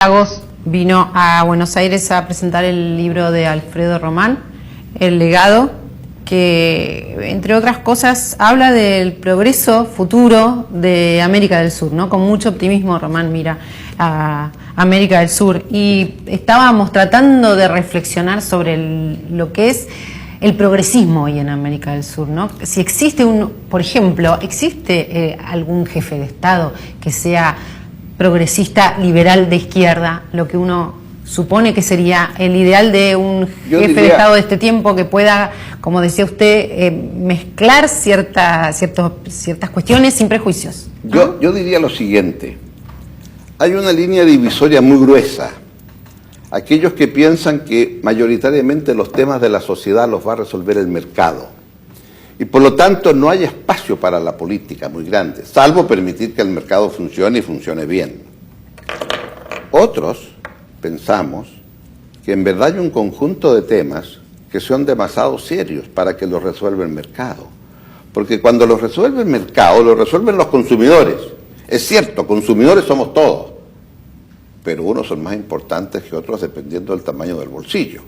Lagos vino a Buenos Aires a presentar el libro de Alfredo Román, El legado, que entre otras cosas habla del progreso futuro de América del Sur, ¿no? Con mucho optimismo Román mira a América del Sur, y estábamos tratando de reflexionar sobre lo que es el progresismo hoy en América del Sur, ¿no? Si existe por ejemplo, ¿existe algún jefe de Estado que sea progresista, liberal, de izquierda, lo que uno supone que sería el ideal de un jefe de Estado de este tiempo, que pueda, como decía usted, mezclar ciertas cuestiones sin prejuicios, ¿no? Yo diría lo siguiente: hay una línea divisoria muy gruesa. Aquellos que piensan que mayoritariamente los temas de la sociedad los va a resolver el mercado, y por lo tanto no hay espacio para la política muy grande, salvo permitir que el mercado funcione y funcione bien. Otros pensamos que en verdad hay un conjunto de temas que son demasiado serios para que los resuelva el mercado, porque cuando los resuelve el mercado, los resuelven los consumidores. Es cierto, consumidores somos todos, pero unos son más importantes que otros dependiendo del tamaño del bolsillo.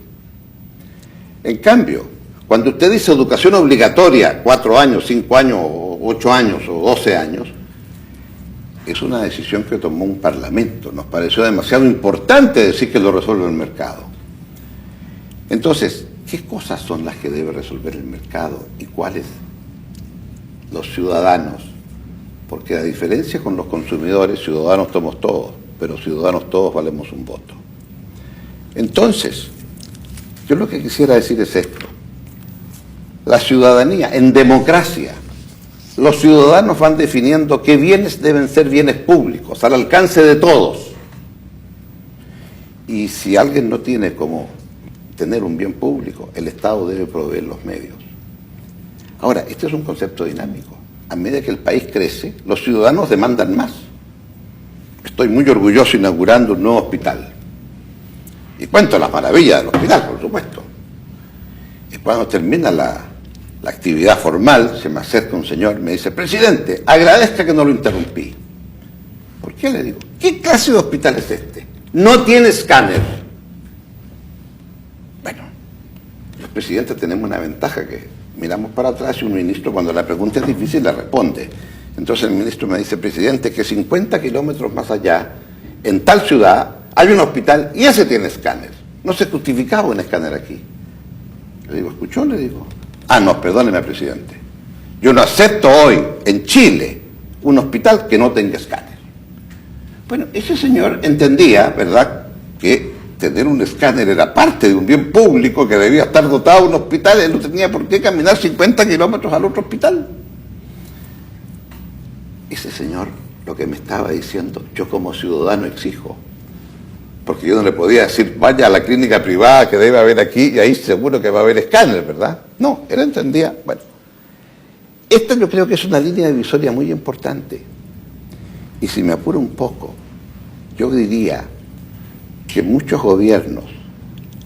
En cambio, cuando usted dice educación obligatoria, 4 años, 5 años, 8 años o 12 años, es una decisión que tomó un parlamento. Nos pareció demasiado importante decir que lo resuelve el mercado. Entonces, ¿qué cosas son las que debe resolver el mercado y cuáles los ciudadanos? Porque a diferencia con los consumidores, ciudadanos somos todos, pero ciudadanos todos valemos un voto. Entonces, yo lo que quisiera decir es esto: la ciudadanía, en democracia, los ciudadanos van definiendo qué bienes deben ser bienes públicos, al alcance de todos. Y si alguien no tiene cómo tener un bien público, el Estado debe proveer los medios. Ahora, este es un concepto dinámico. A medida que el país crece, los ciudadanos demandan más. Estoy muy orgulloso inaugurando un nuevo hospital. Y cuento las maravillas del hospital, por supuesto. Y cuando termina la actividad formal, se me acerca un señor y me dice: presidente, agradezca que no lo interrumpí. ¿Por qué? Le digo, ¿qué clase de hospital es este? No tiene escáner. Bueno, los presidentes tenemos una ventaja, que miramos para atrás y un ministro, cuando la pregunta es difícil, la responde. Entonces el ministro me dice: presidente, que 50 kilómetros más allá, en tal ciudad, hay un hospital y ese tiene escáner. No se justificaba un escáner aquí. Le digo, ¿escuchó? Le digo. Ah, no, perdóneme, presidente. Yo no acepto hoy, en Chile, un hospital que no tenga escáner. Bueno, ese señor entendía, ¿verdad?, que tener un escáner era parte de un bien público que debía estar dotado un hospital. Él no tenía por qué caminar 50 kilómetros al otro hospital. Ese señor lo que me estaba diciendo, yo como ciudadano exijo, porque yo no le podía decir, vaya a la clínica privada que debe haber aquí y ahí seguro que va a haber escáner, ¿verdad? No, él entendía. Bueno, esta yo creo que es una línea divisoria muy importante. Y si me apuro un poco, yo diría que muchos gobiernos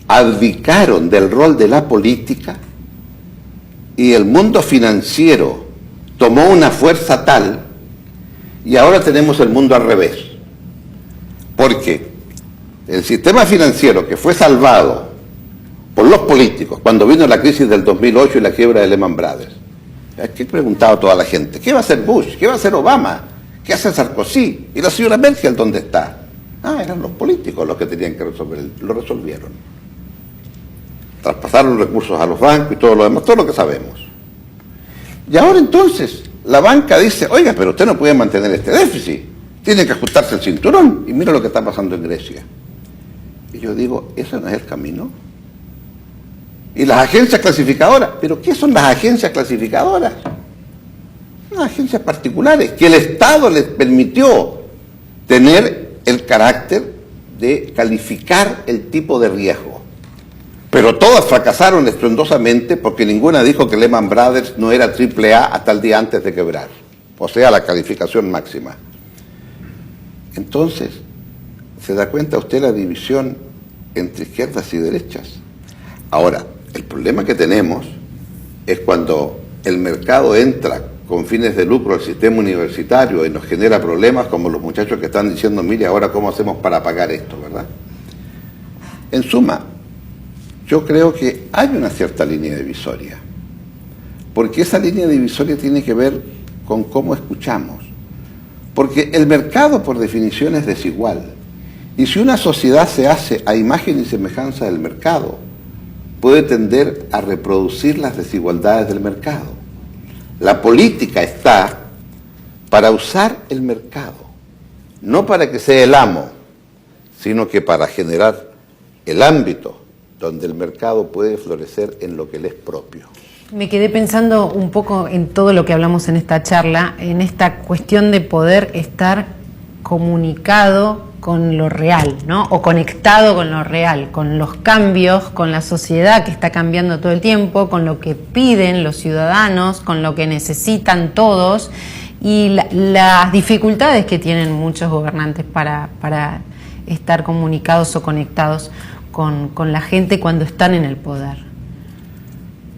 abdicaron del rol de la política y el mundo financiero tomó una fuerza tal, y ahora tenemos el mundo al revés. Porque el sistema financiero, que fue salvado por los políticos cuando vino la crisis del 2008 y la quiebra de Lehman Brothers, ¿qué preguntaba toda la gente? ¿Qué va a hacer Bush? ¿Qué va a hacer Obama? ¿Qué hace Sarkozy? ¿Y la señora Merkel dónde está? Ah, eran los políticos los que tenían que resolver. Lo resolvieron. Traspasaron recursos a los bancos y todo lo demás, todo lo que sabemos. Y ahora entonces la banca dice, oiga, pero usted no puede mantener este déficit, tiene que ajustarse el cinturón. Y mira lo que está pasando en Grecia. Y yo digo, ¿ese no es el camino? Y las agencias clasificadoras, ¿pero qué son las agencias clasificadoras? Unas agencias particulares que el Estado les permitió tener el carácter de calificar el tipo de riesgo. Pero todas fracasaron estruendosamente porque ninguna dijo que Lehman Brothers no era AAA hasta el día antes de quebrar. O sea, la calificación máxima. Entonces, ¿se da cuenta usted la división entre izquierdas y derechas? Ahora, el problema que tenemos es cuando el mercado entra con fines de lucro al sistema universitario y nos genera problemas como los muchachos que están diciendo, mire, ahora cómo hacemos para pagar esto, ¿verdad? ¿verdad? En suma, yo creo que hay una cierta línea divisoria, porque esa línea divisoria tiene que ver con cómo escuchamos, porque el mercado por definición es desigual, y si una sociedad se hace a imagen y semejanza del mercado, puede tender a reproducir las desigualdades del mercado. La política está para usar el mercado, no para que sea el amo, sino que para generar el ámbito donde el mercado puede florecer en lo que le es propio. Me quedé pensando un poco en todo lo que hablamos en esta charla, en esta cuestión de poder estar comunicado con lo real, ¿no? O conectado con lo real, con los cambios, con la sociedad que está cambiando todo el tiempo, con lo que piden los ciudadanos, con lo que necesitan todos y las dificultades que tienen muchos gobernantes para estar comunicados o conectados con la gente cuando están en el poder.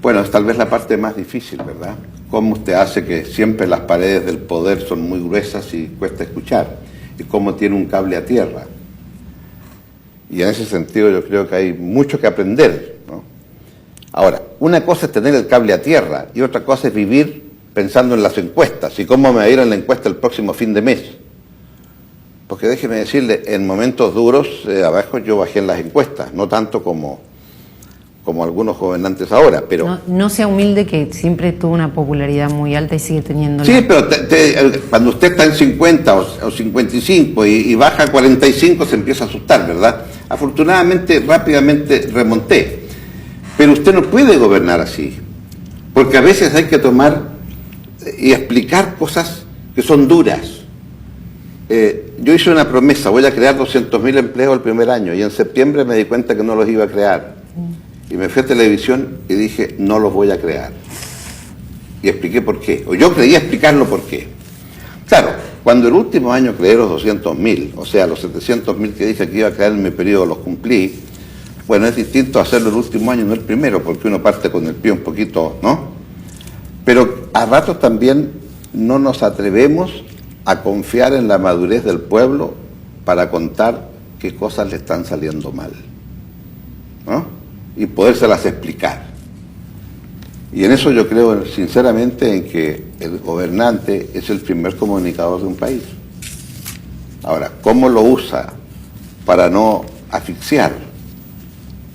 Bueno, es tal vez la parte más difícil, ¿verdad? Cómo usted hace que siempre las paredes del poder son muy gruesas y cuesta escuchar, y cómo tiene un cable a tierra. Y en ese sentido yo creo que hay mucho que aprender, ¿no? Ahora, una cosa es tener el cable a tierra y otra cosa es vivir pensando en las encuestas y cómo me va a ir en la encuesta el próximo fin de mes. Porque déjeme decirle, en momentos duros, abajo yo bajé en las encuestas, no tanto como algunos gobernantes ahora, pero... No sea humilde, que siempre tuvo una popularidad muy alta y sigue teniendo. Sí, pero cuando usted está en 50 o 55 y baja a 45 se empieza a asustar, ¿verdad? Afortunadamente, rápidamente remonté. Pero usted no puede gobernar así, porque a veces hay que tomar y explicar cosas que son duras. Yo hice una promesa, voy a crear 200.000 empleos el primer año, y en septiembre me di cuenta que no los iba a crear. Y me fui a televisión y dije, no los voy a crear. Y expliqué por qué. O yo creía explicarlo por qué. Claro, cuando el último año creé los 200.000, o sea, los 700.000 que dije que iba a crear en mi periodo, los cumplí. Bueno, es distinto hacerlo el último año, no el primero, porque uno parte con el pie un poquito, ¿no? Pero a ratos también no nos atrevemos a confiar en la madurez del pueblo para contar qué cosas le están saliendo mal, ¿no? Y podérselas explicar. Y en eso yo creo sinceramente en que el gobernante es el primer comunicador de un país. Ahora, ¿cómo lo usa para no asfixiar?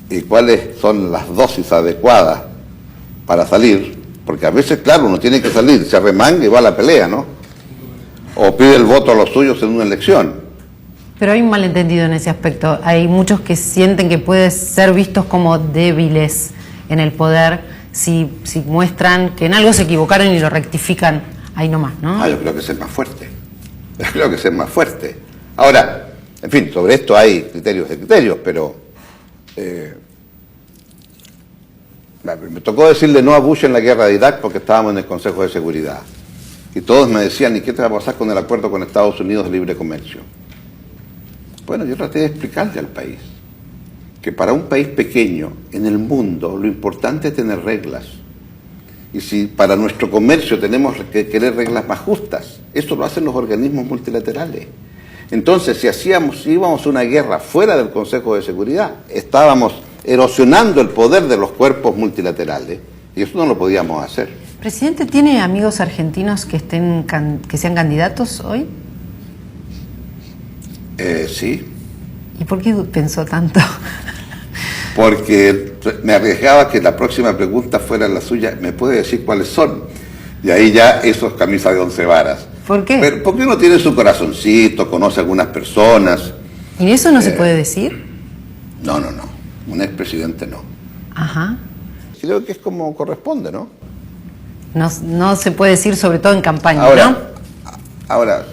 ¿Y cuáles son las dosis adecuadas para salir? Porque a veces, claro, uno tiene que salir, se arremanga y va a la pelea, ¿no? O pide el voto a los suyos en una elección. Pero hay un malentendido en ese aspecto. Hay muchos que sienten que pueden ser vistos como débiles en el poder si muestran que en algo se equivocaron y lo rectifican ahí nomás, ¿no? Yo creo que es el más fuerte. Yo creo que es el más fuerte. Ahora, en fin, sobre esto hay criterios de criterios, pero me tocó decirle no a Bush en la guerra de Irak porque estábamos en el Consejo de Seguridad. Y todos me decían, ¿y qué te va a pasar con el acuerdo con Estados Unidos de libre comercio? Bueno, yo traté de explicarle al país que para un país pequeño en el mundo lo importante es tener reglas. Y si para nuestro comercio tenemos que querer reglas más justas, eso lo hacen los organismos multilaterales. Entonces, si íbamos a una guerra fuera del Consejo de Seguridad, estábamos erosionando el poder de los cuerpos multilaterales y eso no lo podíamos hacer. ¿Presidente tiene amigos argentinos que sean candidatos hoy? Sí. ¿Y por qué pensó tanto? Porque me arriesgaba que la próxima pregunta fuera la suya. ¿Me puede decir cuáles son? Y ahí ya eso es camisa de 11 varas. ¿Por qué? Pero porque uno tiene su corazoncito, conoce a algunas personas. ¿Y eso no se puede decir? No. Un expresidente no. Ajá. Creo que es como corresponde, ¿no? No se puede decir, sobre todo en campaña, Ahora,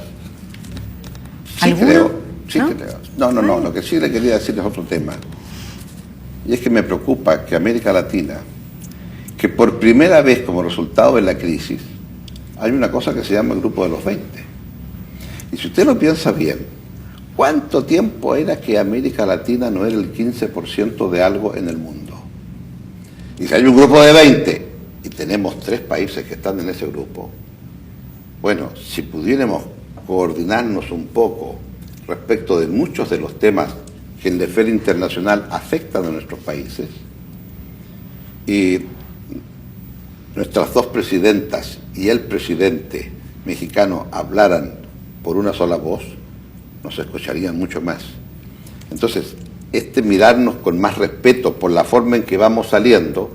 sí ¿alguno? creo. Sí, ¿No? creo. No, lo que sí le quería decir es otro tema. Y es que me preocupa que América Latina, que por primera vez como resultado de la crisis, hay una cosa que se llama el Grupo de los 20. Y si usted lo piensa bien, ¿cuánto tiempo era que América Latina no era el 15% de algo en el mundo? Y si hay un grupo de 20 y tenemos 3 países que están en ese grupo, bueno, si pudiéramos coordinarnos un poco respecto de muchos de los temas que en la esfera internacional afectan a nuestros países, y nuestras dos presidentas y el presidente mexicano hablaran por una sola voz, nos escucharían mucho más. Entonces, mirarnos con más respeto por la forma en que vamos saliendo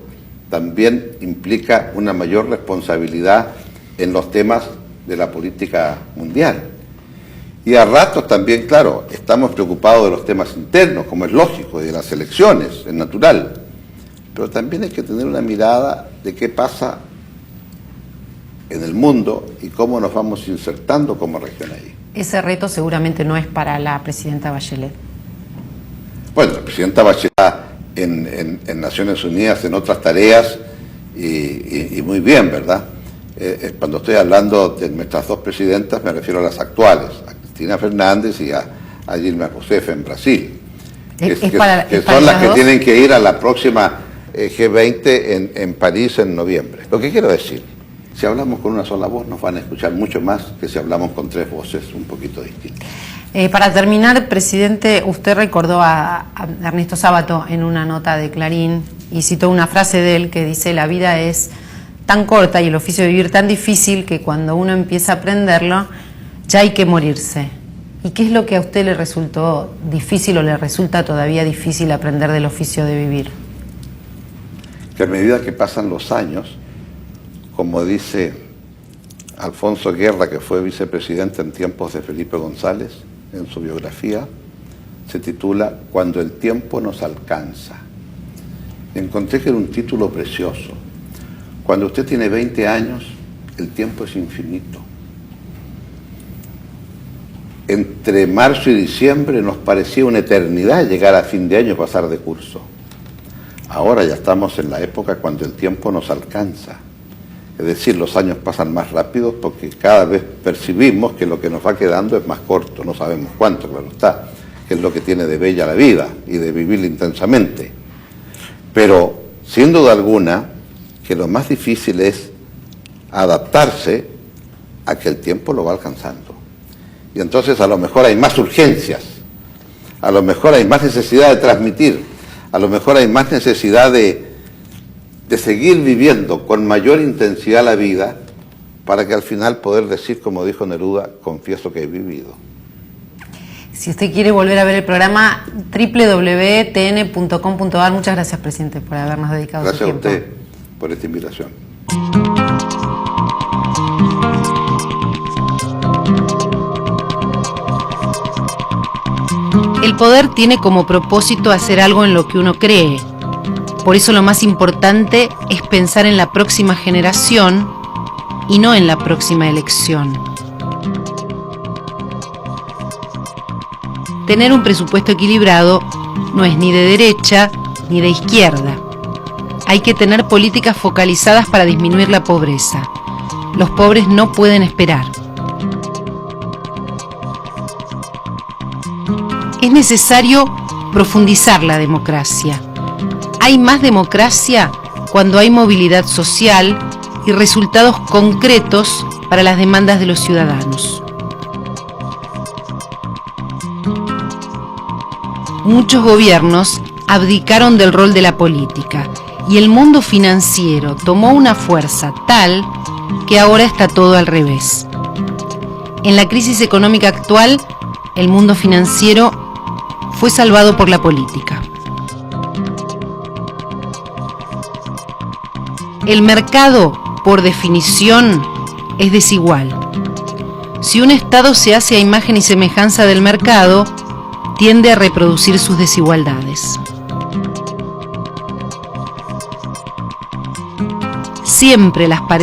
también implica una mayor responsabilidad en los temas de la política mundial. Y a ratos también, claro, estamos preocupados de los temas internos, como es lógico, y de las elecciones, es natural. Pero también hay que tener una mirada de qué pasa en el mundo y cómo nos vamos insertando como región ahí. Ese reto seguramente no es para la presidenta Bachelet. Bueno, la presidenta Bachelet en Naciones Unidas, en otras tareas, y muy bien, ¿verdad? Cuando estoy hablando de nuestras dos presidentas, me refiero a las actuales, a Cristina Fernández y a Dilma Rousseff en Brasil, que son las que tienen que ir a la próxima G20 en París en noviembre. Lo que quiero decir, si hablamos con una sola voz nos van a escuchar mucho más que si hablamos con tres voces un poquito distintas. Para terminar, presidente, usted recordó a Ernesto Sábato en una nota de Clarín y citó una frase de él que dice: la vida es tan corta y el oficio de vivir tan difícil que cuando uno empieza a aprenderlo ya hay que morirse. ¿Y qué es lo que a usted le resultó difícil o le resulta todavía difícil aprender del oficio de vivir? Que a medida que pasan los años, como dice Alfonso Guerra, que fue vicepresidente en tiempos de Felipe González, en su biografía, se titula Cuando el tiempo nos alcanza. Encontré que era un título precioso. Cuando usted tiene 20 años, el tiempo es infinito. Entre marzo y diciembre nos parecía una eternidad llegar a fin de año y pasar de curso. Ahora ya estamos en la época cuando el tiempo nos alcanza. Es decir, los años pasan más rápido porque cada vez percibimos que lo que nos va quedando es más corto, no sabemos cuánto, claro está, que es lo que tiene de bella la vida y de vivirla intensamente. Pero, sin duda alguna, que lo más difícil es adaptarse a que el tiempo lo va alcanzando. Y entonces a lo mejor hay más urgencias, a lo mejor hay más necesidad de transmitir, a lo mejor hay más necesidad de seguir viviendo con mayor intensidad la vida para que al final poder decir, como dijo Neruda, confieso que he vivido. Si usted quiere volver a ver el programa, www.tn.com.ar. Muchas gracias, presidente, por habernos dedicado su tiempo. Gracias a usted por esta invitación. El poder tiene como propósito hacer algo en lo que uno cree. Por eso lo más importante es pensar en la próxima generación y no en la próxima elección. Tener un presupuesto equilibrado no es ni de derecha ni de izquierda. Hay que tener políticas focalizadas para disminuir la pobreza. Los pobres no pueden esperar. Es necesario profundizar la democracia. Hay más democracia cuando hay movilidad social y resultados concretos para las demandas de los ciudadanos. Muchos gobiernos abdicaron del rol de la política y el mundo financiero tomó una fuerza tal que ahora está todo al revés. En la crisis económica actual, el mundo financiero fue salvado por la política. El mercado, por definición, es desigual. Si un Estado se hace a imagen y semejanza del mercado, tiende a reproducir sus desigualdades. Siempre las paredes